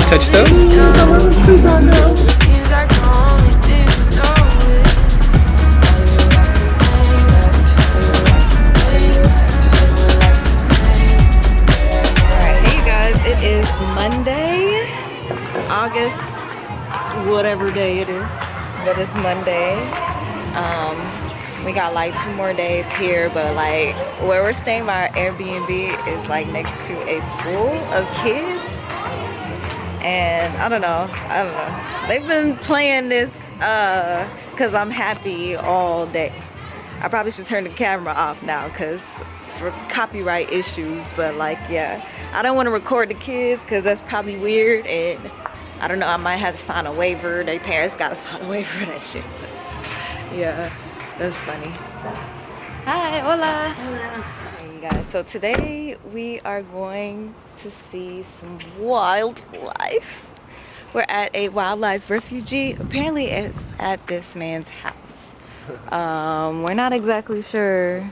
touch those? Alright, hey you guys, it is Monday, August, whatever day it is, but it's Monday. We got like 2 more days here, but like where we're staying by our Airbnb is like next to a school of kids. And I don't know. They've been playing this cause I'm happy all day. I probably should turn the camera off now cause for copyright issues, but like yeah, I don't want to record the kids cause that's probably weird, and I don't know, I might have to sign a waiver. Their parents gotta sign a waiver for that shit, but yeah, that's funny. Hi, hola. Hola. Hey you guys, so today we are going to see some wildlife. We're at a wildlife refugee. Apparently it's at this man's house. We're not exactly sure.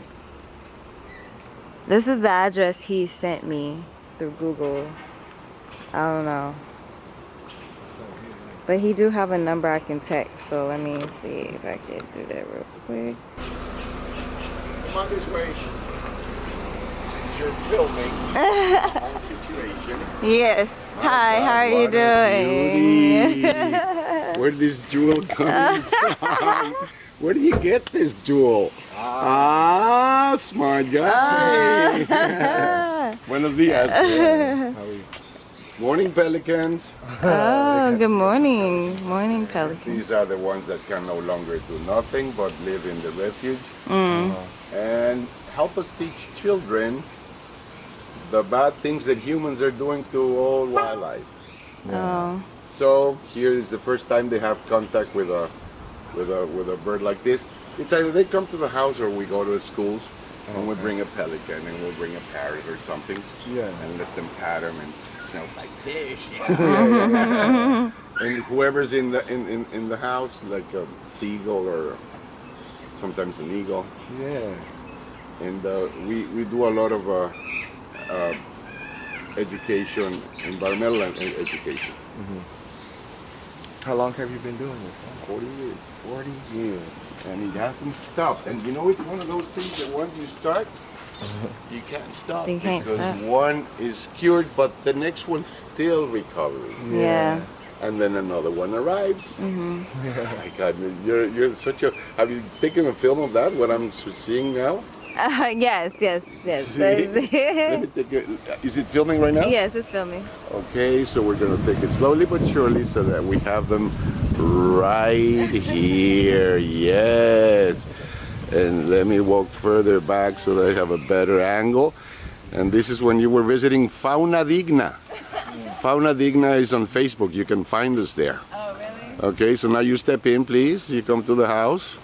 This is the address he sent me through Google. I don't know. But he do have a number I can text, so let me see if I can do that real quick. Come on this way. Since you're filming the whole situation. Yes. Hi, how are you doing? Where did this jewel come from? Where did you get this jewel? Smart guy. Buenos dias. Morning, pelicans. Oh, good morning. Morning, pelicans. These are the ones that can no longer do nothing but live in the refuge and help us teach children the bad things that humans are doing to all wildlife. Oh. So here is the first time they have contact with a bird like this. It's either they come to the house or we go to the schools and we bring a pelican and we'll bring a parrot or something and let them pat them, and it smells like fish. And whoever's in the house, like a seagull or sometimes an eagle. Yeah. And we do a lot of education, environmental education. How long have you been doing this? 40 years. 40 years. And it hasn't stopped. And you know, it's one of those things that once you start, you can't stop. You can't because stop. one is cured, but the next one's still recovering. Yeah. And then another one arrives. Oh my God, you're such a. Have you taken a film of that? What I'm seeing now? Yes. Let me take it. Is it filming right now? Yes, it's filming. Okay, so we're gonna take it slowly but surely so that we have them right here. Yes. And let me walk further back so that I have a better angle. And this is when you were visiting Fauna Digna. Fauna Digna is on Facebook. You can find us there. Oh, really? Okay, so now you step in, please. You come to the house.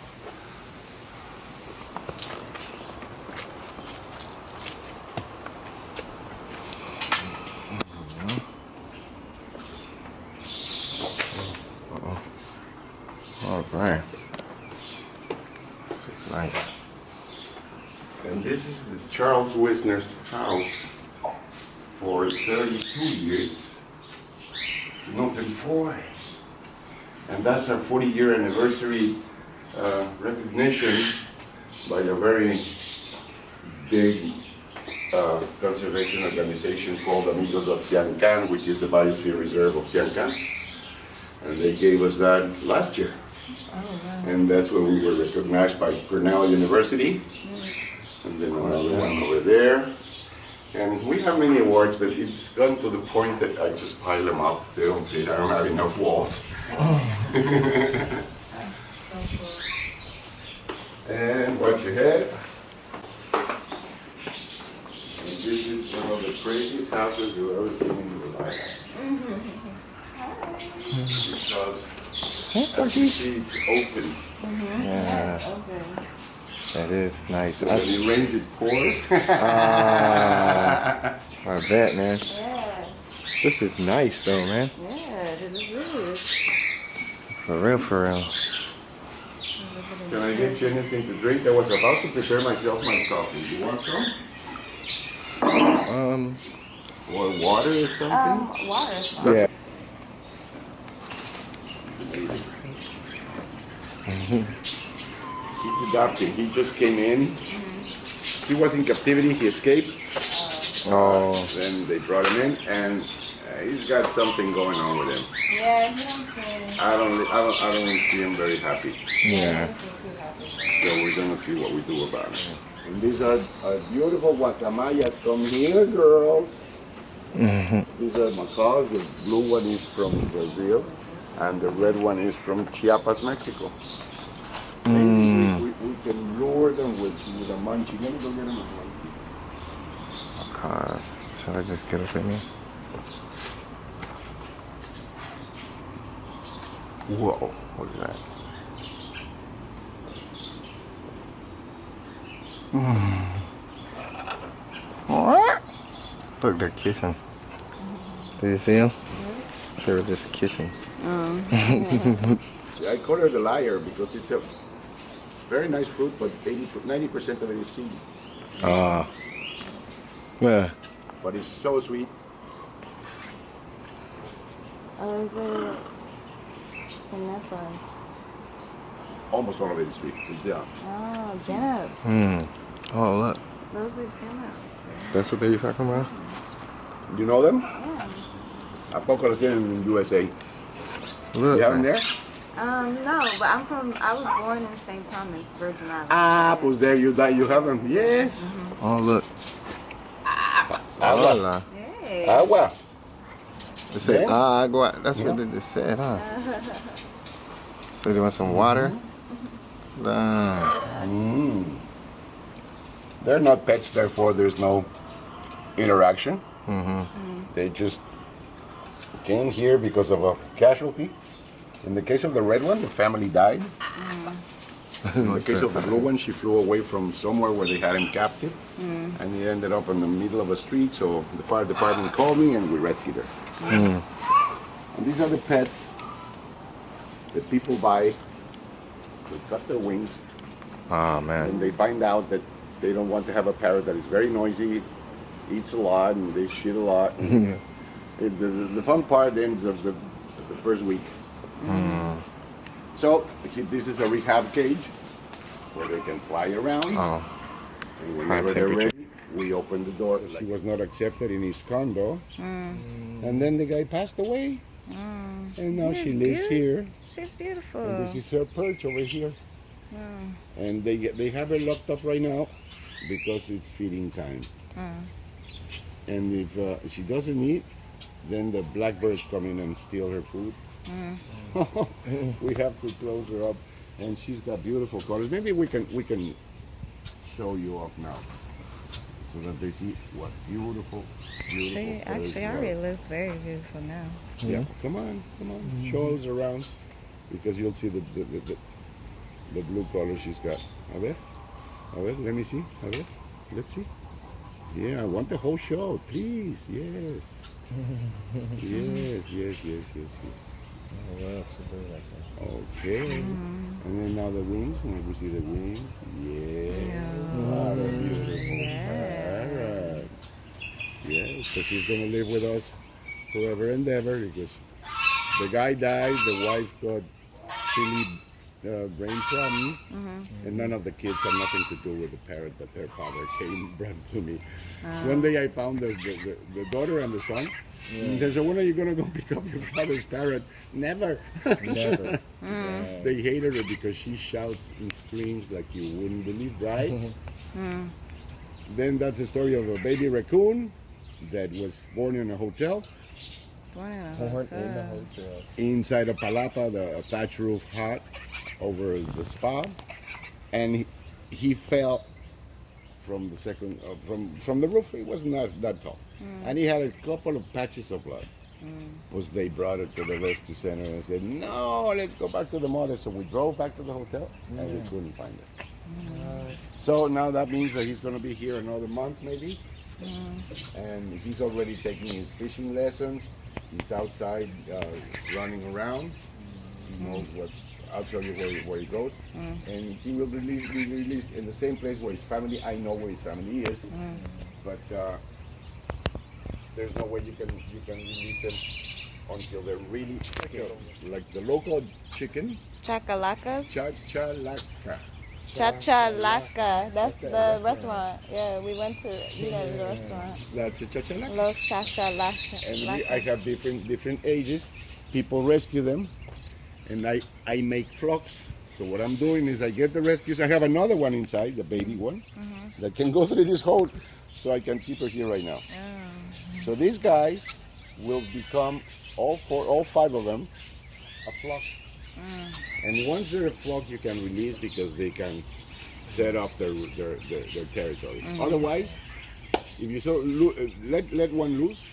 Oh, man. This is nice. And this is the Charles Wisner's house for 32 years. No, 34. And that's our 40-year anniversary recognition by a very big conservation organization called Amigos of Cancun, which is the Biosphere Reserve of Cancun. And they gave us that last year. Oh, wow. And that's when we were recognized by Cornell University. And then another one over there. And we have many awards, but it's gone to the point that I just pile them up. They don't fit. I don't have enough walls. That's so cool. And watch your head. And this is one of the craziest houses you've ever seen in your life. Because as you see, it's open. Yeah. Okay. That is nice. So when it rains, it pours. I bet, man. Yeah. This is nice, though, man. Yeah, this is good. For real, for real. Can I get you anything to drink? I was about to prepare myself my coffee. You want some? Or water or something? Water is fine. Yeah. He's adopted. He just came in. He was in captivity. He escaped. Oh. Then they brought him in, and he's got something going on with him. Yeah, he don't seem. I don't see him very happy. He Yeah. doesn't seem too happy. So we're gonna see what we do about it. And these are beautiful guacamayas. Come here, girls. These are macaws. The blue one is from Brazil, and the red one is from Chiapas, Mexico. Maybe we can lure them with a munchie. Let me go get them a munchie. Cause should I just get up in here? Whoa, what is that? Look, they're kissing. Do you see them? They were just kissing. I call her the liar because it's a very nice fruit, but 90% of it is seed. Yeah. But it's so sweet. Oh, is it pineapple? Almost all of it is sweet. It's there. Oh, pineapple. Oh, look. Those are pineapple. That's what they were talking about? You know them? Yeah. ¿A poco los tienen en USA? Look. You have them man. there? No, but I was born in St. Thomas, Virgin Islands. Ah, pues there you have them. Yes. Oh, look. Agua. Hola. Hey. Agua. They say, Yeah. agua. That's what they just said, huh? So they want some water? They're not pets, therefore there's no interaction. They just came here because of a casualty. In the case of the red one, the family died. In the case of the blue one, she flew away from somewhere where they had him captive. And he ended up in the middle of a street, so the fire department called me and we rescued her. And these are the pets that people buy. They cut their wings Oh, man. and they find out that they don't want to have a parrot that is very noisy, eats a lot, and they shit a lot. And the fun part ends of the first week. So this is a rehab cage where they can fly around. Oh. And whenever they're ready, we open the door. She was not accepted in his condo. And then the guy passed away. And now she lives here. She's beautiful. And this is her perch over here. And they have her locked up right now because it's feeding time. And if she doesn't eat, then the blackbirds come in and steal her food. We have to close her up. And she's got beautiful colors. Maybe we can show you off now, so that they see what beautiful She colors actually they are. already looks very beautiful now. Yeah, come on, show us around, because you'll see the blue color she's got. A ver, let me see. A ver, let's see. Yeah, I want the whole show, please. Yes. Yes. Okay. And then now the wings. Let me see the wings. Yes. What a beautiful parrot. Yes, so she's gonna live with us forever and ever, because the guy died, the wife got silly brain problems, and none of the kids had nothing to do with the parrot that their father brought to me. One day I found the daughter and the son, and they said, "When are you gonna go pick up your father's parrot?" Never. Never. They hated her because she shouts and screams like you wouldn't believe, right? Then that's the story of a baby raccoon that was born in a hotel. Born in the hotel. Inside a palapa, the thatch roof hut over the spa, and he fell from the second from the roof. He was not that tall, and he had a couple of patches of blood. Was they brought it to the rescue center and said, "No, let's go back to the mother." So we drove back to the hotel, and we couldn't find it. So now that means that he's going to be here another month maybe, and he's already taking his fishing lessons. He's outside running around. He knows what. I'll show you where he goes, and he will be released in the same place where his family. I know where his family is, but there's no way you can release them until they're really like the local chicken. Chakalacas? Chachalaca. Chachalaca. That's Okay, the restaurant. restaurant. Yeah, we went to eat at the restaurant. That's a chachalaca. Los Chachalaca. And I have different ages. People rescue them, and I make flocks. So what I'm doing is I get the rescues. I have another one inside, the baby one, that can go through this hole, so I can keep her here right now. So these guys will become all 5 of them a flock. And once they're a flock, you can release because they can set up their territory. Otherwise, if you let one loose,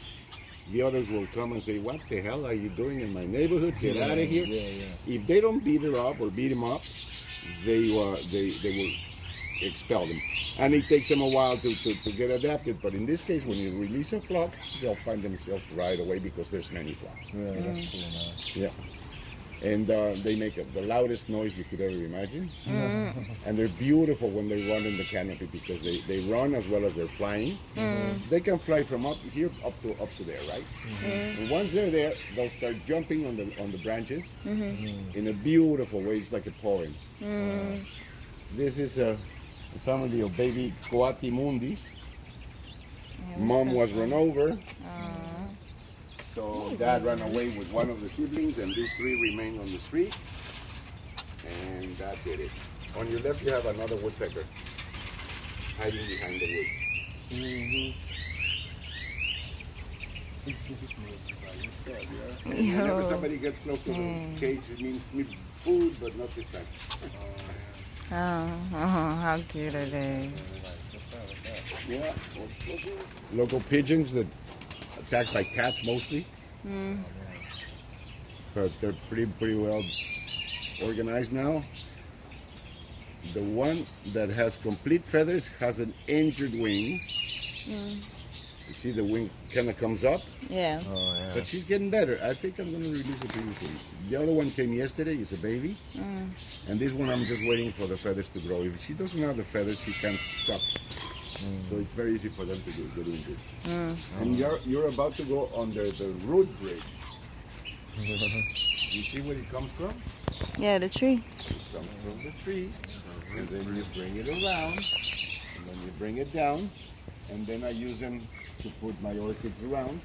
the others will come and say, "What the hell are you doing in my neighborhood? Get out of here!" If they don't beat her up or beat him up, they will expel them. And it takes them a while to get adapted. But in this case, when you release a flock, they'll find themselves right away because there's many flocks. Yeah, that's cool, man. Yeah. And they make the loudest noise you could ever imagine. And they're beautiful when they run in the canopy because they run as well as they're flying. They can fly from up here up to there, right? And once they're there, they'll start jumping on the branches in a beautiful way. It's like a poem. This is a family of baby coatimundis. Mom was run over. So dad ran away with one of the siblings, and these 3 remained on the street. And that did it. On your left, you have another woodpecker hiding behind the wood. Whenever somebody gets close to the cage, it means food, but not this time. How cute are they? Yeah. Local pigeons that attacked by cats mostly. But they're pretty well organized now. The one that has complete feathers has an injured wing. You see the wing kind of comes up, Yeah. Oh, yeah. but she's getting better. I think I'm going to release it pretty soon. The other one came yesterday. It's a baby. And this one I'm just waiting for the feathers to grow. If she doesn't have the feathers, she can't stop. So it's very easy for them to get injured. And you're about to go under the root bridge. You see where it comes from? Yeah, the tree. It comes from the tree, and then you bring it around, and then you bring it down, and then I use them to put my orchids around.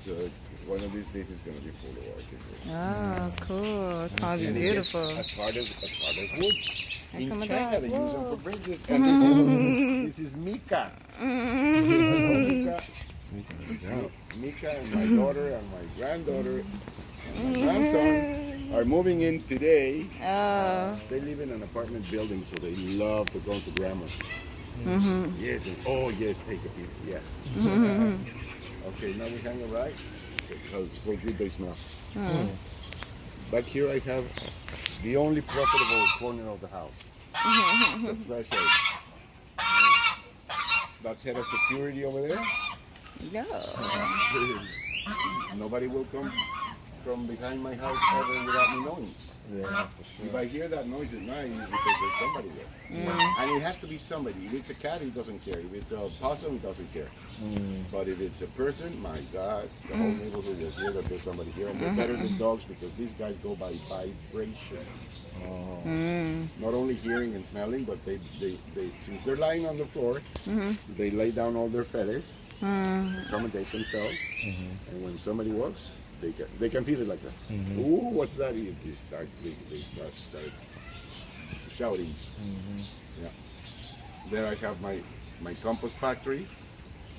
So one of these days is going to be full of orchids. Oh, cool. It's going to And be it gets beautiful. as hard as wood. In come China, back. they use them for Whoa. bridges. And this is Mika. Mika. Yeah. Mika and my daughter and my granddaughter and my grandson are moving in today. Oh. They live in an apartment building, so they love to go to grandma's. Yes, and yes, take a peek. Yeah. Okay, now we hang a right. Okay, so good they smell. Back here I have the only profitable corner of the house. The fresh egg. That's head of security over there. Yeah. Nobody will come from behind my house ever without me knowing. Yeah, for sure. If I hear that noise at night, it's because there's somebody there. And it has to be somebody. If it's a cat, he doesn't care. If it's a possum, he doesn't care. But if it's a person, my God, the whole neighborhood will hear that there's somebody here. And they're better than dogs because these guys go by vibration. Not only hearing and smelling, but they since they're lying on the floor, they lay down all their feathers, accommodate themselves, and when somebody walks, they can feel it like that. Ooh, what's that? They start shouting. Yeah. There I have my compost factory,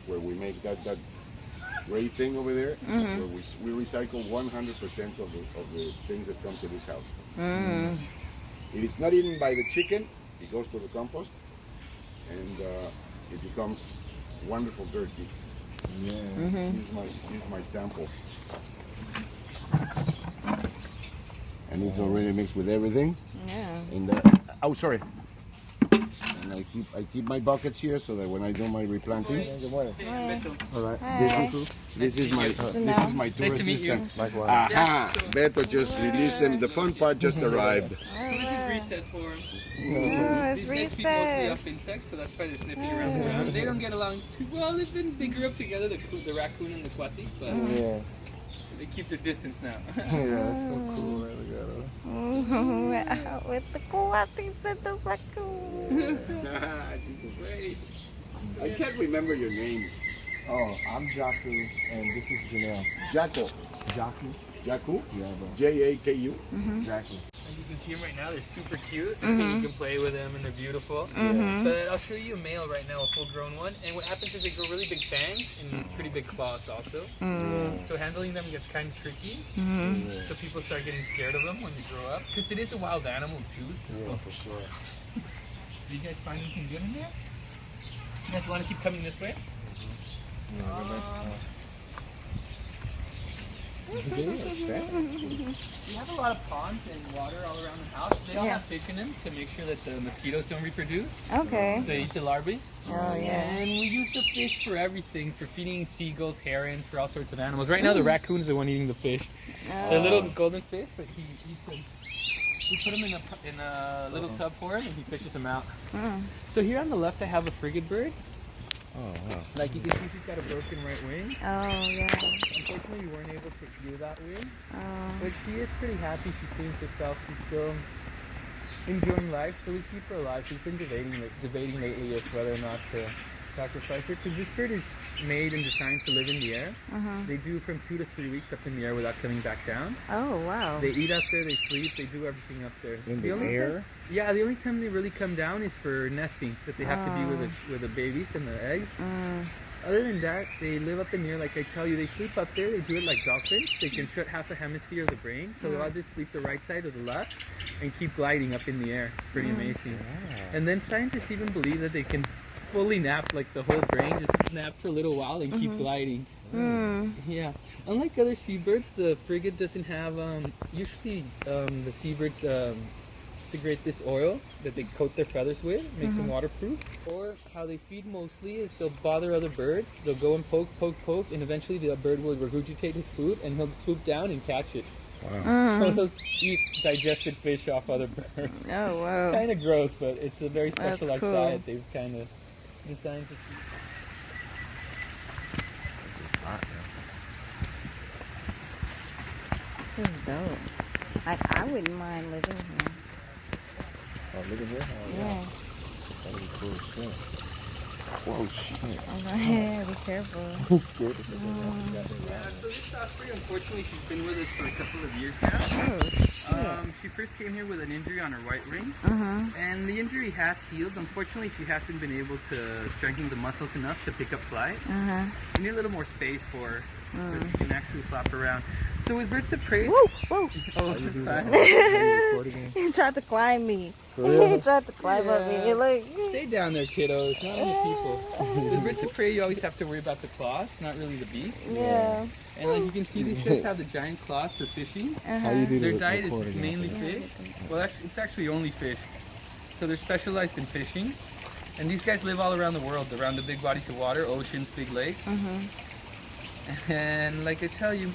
where we make that great thing over there, where we recycle 100% of the things that come to this house. It is not eaten by the chicken. It goes to the compost, and it becomes wonderful dirt. Here's my sample. And it's already mixed with everything. Yeah. And sorry. And I keep my buckets here so that when I do my replantings. All right. Hi. This is my tour Nice to meet you. assistant. Likewise. Aha! Beto just released them. The fun part just arrived. So this is recess for them. Oh, it's These guys feed mostly recess. off insects, so that's why they're sniffing around the ground. They don't get along too well. They grew up together, the raccoon and the quatis, but Yeah. They keep their distance now. Yeah, that's so cool. Right? Look at her. Out with the coatis and the raccoons. This is great. I can't remember your names. Oh, I'm Jaku, and this is Janelle. Jaco. Jaku? Jaku? Yeah, bro. J-A-K-U. Exactly. And you can see them right now. They're super cute. You can play with them and they're beautiful. But I'll show you a male right now, a full-grown one. And what happens is they grow really big fangs and pretty big claws also. So handling them gets kind of tricky. So people start getting scared of them when they grow up. Because it is a wild animal too. So. Yeah, for sure. Do you guys find anything good in there? You guys want to keep coming this way? We have a lot of ponds and water all around the house. They all have fish in them to make sure that the mosquitoes don't reproduce. Okay. So they eat the larvae. Oh, yeah. And we use the fish for everything, for feeding seagulls, herons, for all sorts of animals. Right now the raccoon is the one eating the fish. The little golden fish, but he eats them. We put him in a little tub for him and he fishes them out. So here on the left I have a frigate bird. Oh, wow. Like you can see she's got a broken right wing. Oh, yeah. Unfortunately we weren't able to view that wing. But she is pretty happy. She cleans herself. She's still enjoying life, so we keep her alive. She's been debating lately if whether or not to sacrifice her, because this bird is made and designed to live in the air. They do from 2 to 3 weeks up in the air without coming back down. Oh, wow. They eat up there, they sleep, they do everything up there. In the air? Yeah, the only time they really come down is for nesting, that they have to be with the babies and the eggs. Other than that, they live up in the air. Like I tell you, they sleep up there. They do it like dolphins. They can shut half a hemisphere of the brain, so they'll either sleep the right side or the left and keep gliding up in the air. It's pretty amazing. And then scientists even believe that they can fully nap, like the whole brain just nap for a little while and keep gliding. Yeah. Unlike other seabirds, the frigate doesn't have, usually the seabirds secrete this oil that they coat their feathers with, makes them waterproof. Or how they feed mostly is they'll bother other birds. They'll go and poke, and eventually the bird will regurgitate his food and he'll swoop down and catch it. Wow. So he'll eat digested fish off other birds. Oh, wow. It's kind of gross, but it's a very That's specialized cool. diet they've kind of designed to keep. This is dope. Like, I wouldn't mind living here. Oh, look at here. Oh, Yeah. That would be cool as shit. Whoa, shit. Yeah, be careful. I'm scared of it. Yeah, so this osprey, unfortunately, she's been with us for a couple of years now. Oh, She first came here with an injury on her right wing, and the injury has healed. Unfortunately, she hasn't been able to strengthen the muscles enough to pick up flight. We need a little more space for her so she can actually flop around. So with birds of prey, Whoa, whoa. oh, He tried to climb me. Really? He tried to climb up me. He like, stay down there, kiddos. Not many people. With birds of prey, you always have to worry about the claws, not really the beak. yeah. And like you can see, these guys have the giant claws for fishing. How you do Their the diet is recording mainly after fish. Well, it's actually only fish. So they're specialized in fishing. And these guys live all around the world, around the big bodies of water, oceans, big lakes. And like I tell you,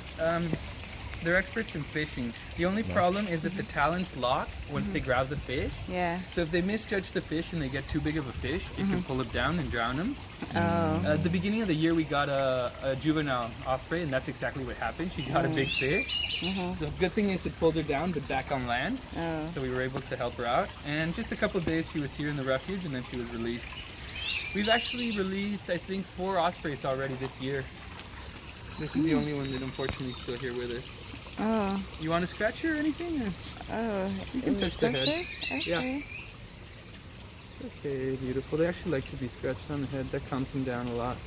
they're experts in fishing. The only problem is that the talons lock once they grab the fish. Yeah. So if they misjudge the fish and they get too big of a fish, it can pull it down and drown them. Oh. At the beginning of the year, we got a juvenile osprey, and that's exactly what happened. She got a big fish. The good thing is it pulled her down, but back on land. Oh. So we were able to help her out. And just a couple of days, she was here in the refuge, and then she was released. We've actually released, I think, 4 ospreys already this year. This is the only one that unfortunately is still here with us. Oh. You want to scratch her or anything? Or? Oh. You can Is touch it the head. okay? Yeah. Okay, beautiful. They actually like to be scratched on the head. That calms them down a lot.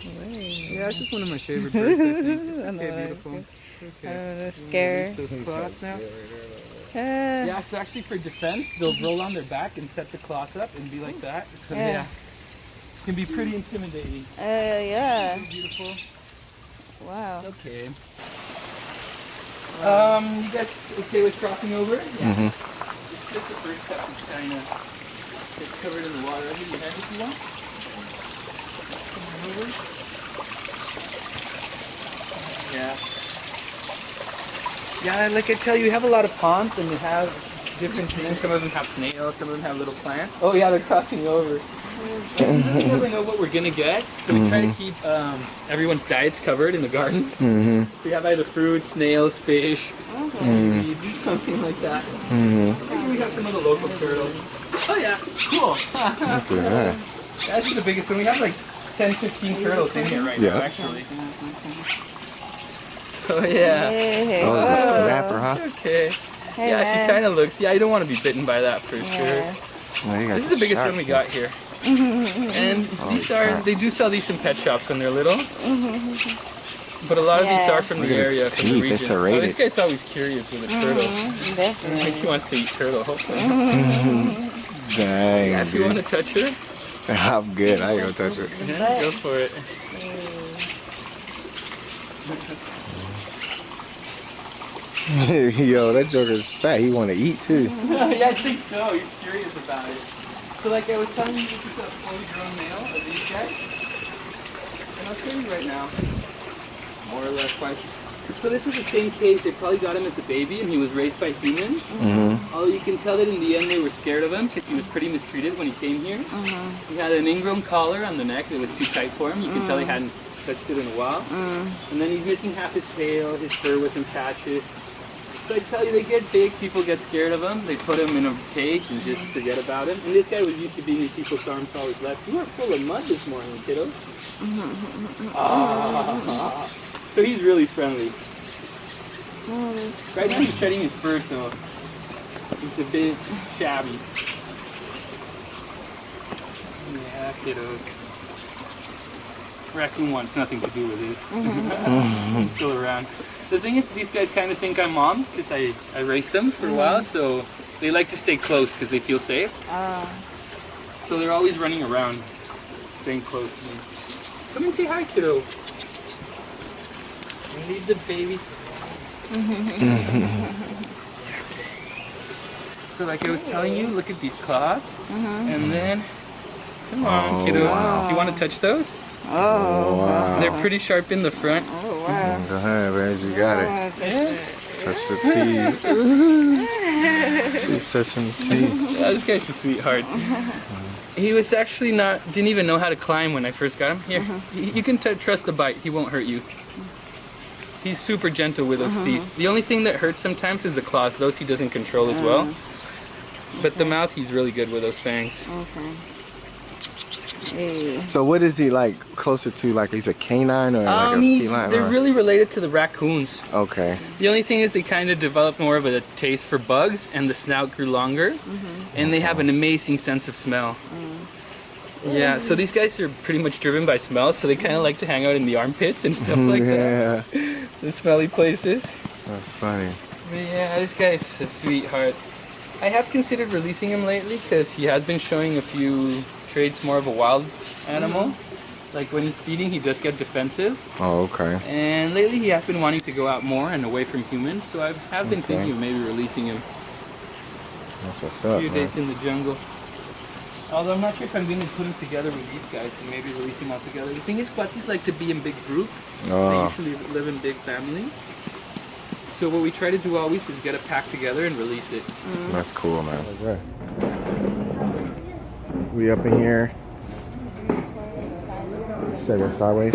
Yeah, it's just one of my favorite birds, I think. It's okay, beautiful. Okay. That's scary. Release those claws now. Yeah. Yeah, so actually for defense, they'll roll on their back and set the claws up and be like that. So yeah. Can be pretty intimidating. Yeah. Beautiful. Wow. Okay. You guys okay with crossing over? Yeah. It's just the first step is kind of gets covered in the water. I'll give you a hand if you want. Come on over. Yeah. Yeah, like I tell you, we have a lot of ponds and they have different things. Some of them have snails, some of them have little plants. Oh yeah, they're crossing over. We never know what we're gonna get, so we try to keep everyone's diets covered in the garden. So we have either fruit, snails, fish, seaweeds, or something like that. Maybe we have some of the local turtles. Oh yeah, cool. Yeah. That's the biggest one. We have like 10, 15 turtles in here right now, actually. So yeah. Hey, Oh, it's a snapper, huh? It's okay. Hey, Yeah, man. she kind of looks. Yeah, you don't want to be bitten by that for sure. Well, you got This is the biggest sharks one we here. got here. And these are, they do sell these in pet shops when they're little. But a lot of these are from Look the at his area, from the teeth, region. they're serrated. Oh, this guy's always curious with the turtles. I Definitely. think he wants to eat turtle, hopefully. Dang, Yeah, if you dude. want to touch her, I'm good. I ain't gonna touch it. yeah, go for it. Yo, that joker's fat. He want to eat too. Yeah, I think so. He's curious about it. So like I was telling you, this is a fully grown male of these guys. And I'll show you right now. More or less why. So this was the same case. They probably got him as a baby and he was raised by humans. Although you can tell that in the end they were scared of him because he was pretty mistreated when he came here. He had an ingrown collar on the neck that was too tight for him. You can tell he hadn't touched it in a while. And then he's missing half his tail. His fur was in patches. So I tell you, they get big, people get scared of them, they put him in a cage and just forget about him. And this guy was used to being in people's arms all his life. You were full of mud this morning, kiddo. So he's really friendly. Right now he's shedding his fur, so he's a bit shabby. Yeah, kiddos. Raccoon wants nothing to do with this. He's still around. The thing is, these guys kind of think I'm mom because I raised them for a while, so they like to stay close because they feel safe. So they're always running around, staying close to me. Come and say hi, kiddo. And leave the babies. So like I was telling you, look at these claws. And then, come on, kiddo. wow. Do you want to touch those? Oh, Wow. They're pretty sharp in the front. oh wow. Go ahead, man. You got it. Yeah. Touch the teeth. She's touching the teeth. Yeah, this guy's a sweetheart. He was actually didn't even know how to climb when I first got him. Here, you can trust the bite. He won't hurt you. He's super gentle with those teeth. The only thing that hurts sometimes is the claws. Those he doesn't control as well. But the mouth, he's really good with those fangs. Okay. Hey. So what is he like closer to? Like he's a canine or like a feline? They're huh? really related to the raccoons. Okay. The only thing is they kind of developed more of a taste for bugs, and the snout grew longer, and they have an amazing sense of smell. Yeah, so these guys are pretty much driven by smell, so they kind of like to hang out in the armpits and stuff like that, Yeah. the smelly places. That's funny. But yeah, this guy's a sweetheart. I have considered releasing him lately because he has been showing a few traits more of a wild animal. Like when he's feeding, he does get defensive. Oh, okay. And lately he has been wanting to go out more and away from humans, so I have been thinking of maybe releasing him That's what's a up, few man. days in the jungle. Although I'm not sure if I'm going to put him together with these guys and maybe release him all together. The thing is, Quatis like to be in big groups. They Oh, usually live in big families. So what we try to do always is get a pack together and release it. that's cool, man. Okay. We up in here. Say that sideways.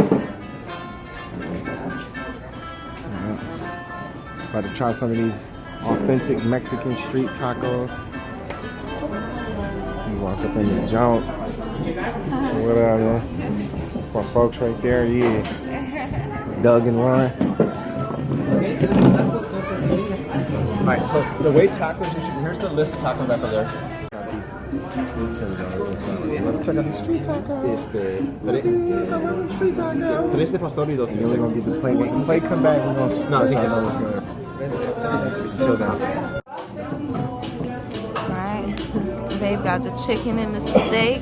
About to try some of these authentic Mexican street tacos. You walk up in the junk. What up, man? That's my folks right there. Yeah. Doug and Ron. Alright, so the way tacos, here's the list of tacos that are there. Check out these street tacos. Tres de pastor y dos We're really gonna get the plate. When the plate come back, we're gonna No, sí, until then. Alright. Babe got the chicken and the steak.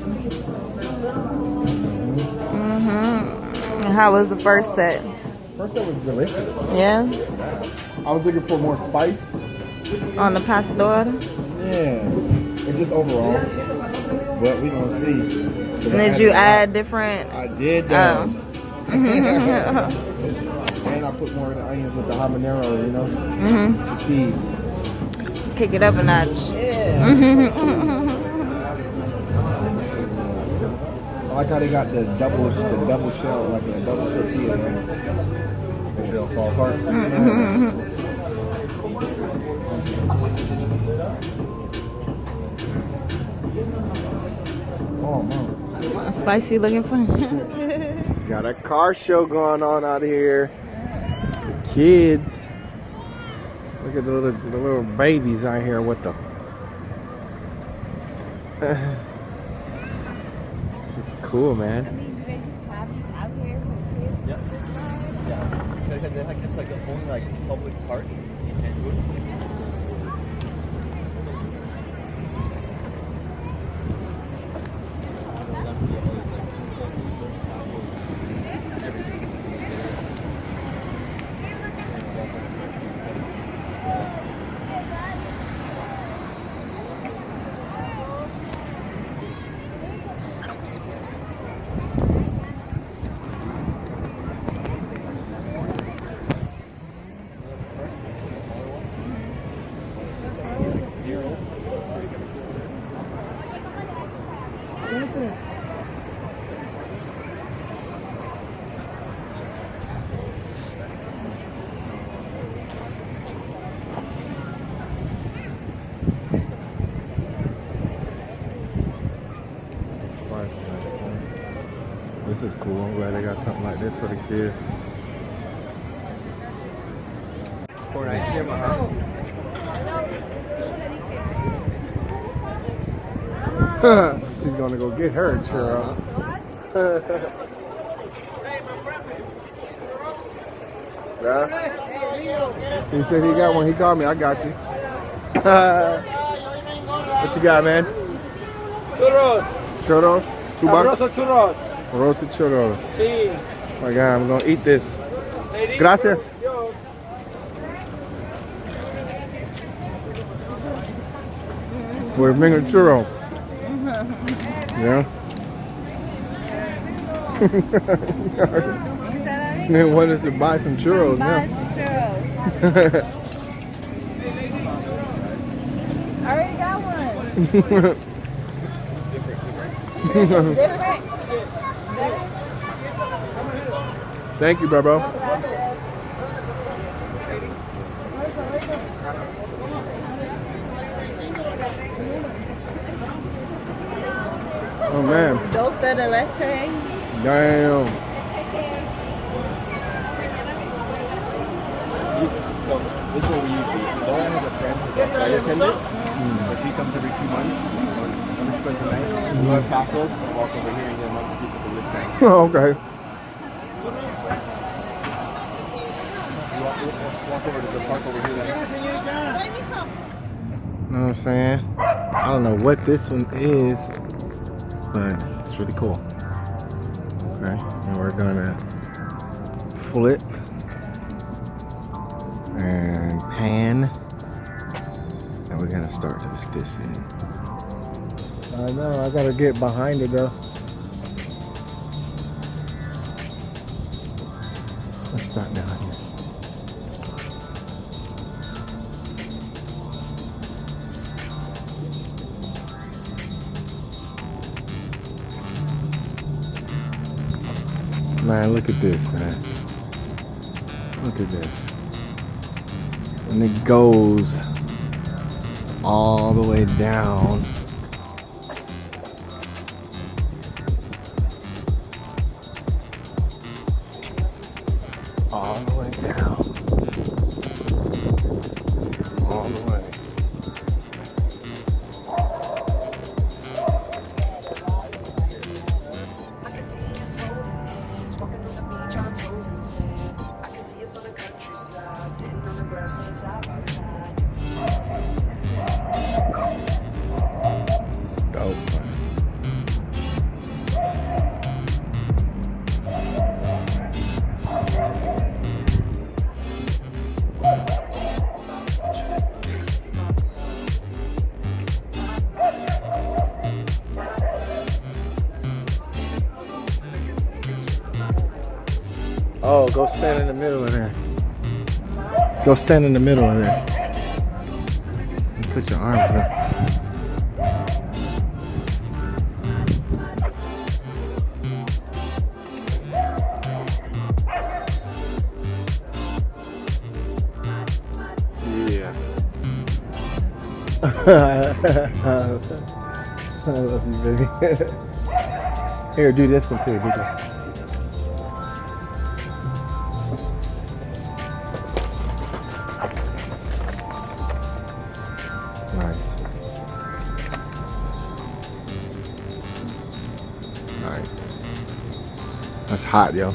And how was the first set? First that was delicious. Yeah? I was looking for more spice. On the pastor? Yeah. It's just overall. But we gonna see. And did you add different? I did. Oh. And I put more of the onions with the habanero, you know, to see. Kick it up a notch. Yeah. like how they got the double shell, like a double tortilla. They don't fall apart. Oh man. Spicy looking fun. Got a car show going on out here. The kids. Look at the little babies out here with the. This is cool, man. I mean, do they just have these out here for kids? Yeah. I guess like the only like public park in Cancun. This is cool. I'm glad they got something like this for the kids. Pour ice cream, huh? She's gonna go get her churro. Yeah? He said he got one. He called me. I got you. What you got, man? Churros. Churros? $2? Sabroso churros. Roasted churros. Sí. Oh my God, I'm gonna eat this. Gracias. We're bringing churro. Yeah. They want us to buy some churros now. I already got one. Thank you, bro. Oh man. Dulce de leche. Damn. This is what we usually do. Laura has a friend who's a flight attendant. So she comes every 2 months. When she spends the night, we'll have tacos and walk over here and get a bunch of people to live tank. Oh, okay. Walk over to the park over here. Know what I'm saying? I don't know what this one is, but it's really cool. Okay, and we're gonna flip and pan, and we're gonna start to stick this in. I know, I gotta get behind it though. Let's start down here. Man, look at this, man. Look at this. And it goes all the way down. All the way down. All the way. I can see us walking on the beach, our toes in the sand. I can see us on the countryside, sitting on the grassland side by side. Dope. Oh, go stand in the middle of there. Go stand in the middle of there. And put your arms up. I love you, baby. Here, do this one too. Do this. Nice. Nice. That's hot, yo.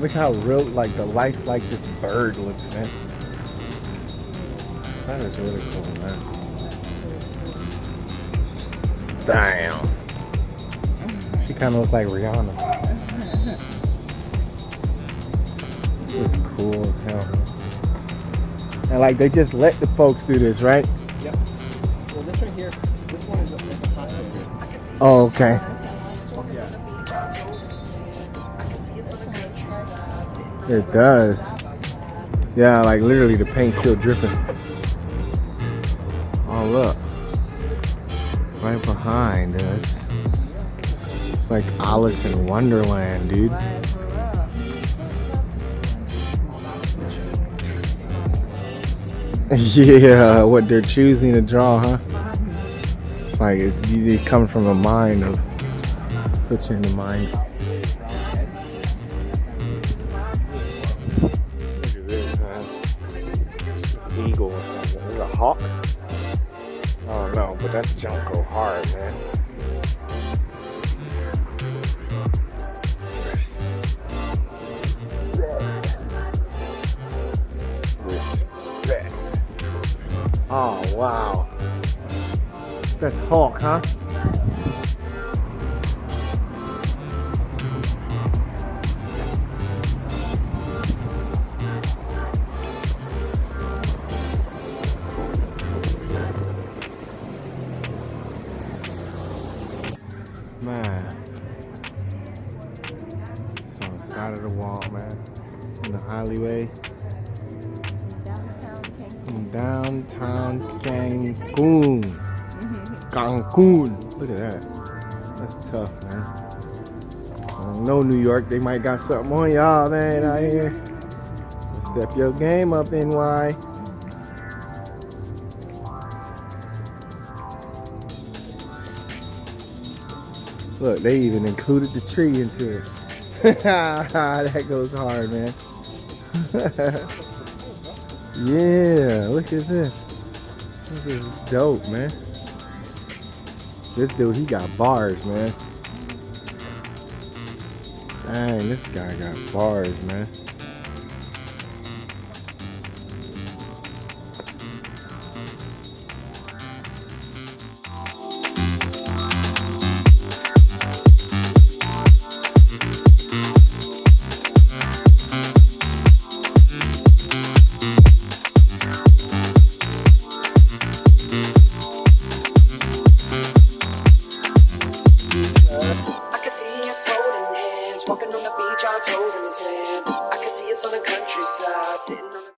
Look how real, like the life, like this bird looks, man. That is really cool, man. Damn. She kind of looks like Rihanna. This is cool as hell, man. And like they just let the folks do this, right? Yep. Well, this right here, this one is a hospital. Oh, okay. It does. Yeah, like literally the paint's still dripping. Oh, look. Right behind us. It's like Alice in Wonderland, dude. Yeah, what they're choosing to draw, huh? It's like it's usually coming from a mind of, puts you in the mind. Look at this, man. This eagle or something. Is it a hawk? I don't know, but that junk go hard, man. Respect. Oh, wow. That's hawk, huh? Man. It's on the side of the wall, man. In the alleyway. In downtown Cancun. Cancun. Look at that. That's tough, man. I don't know, New York. They might got something on y'all, man, out here. Step your game up, NY. Look, they even included the tree into it. That goes hard, man. Yeah, look at this. This is dope, man. This dude, he got bars, man. Dang, this guy got bars, man. I can see us holding hands, walking on the beach, our toes in the sand. I can see us on the countryside, sitting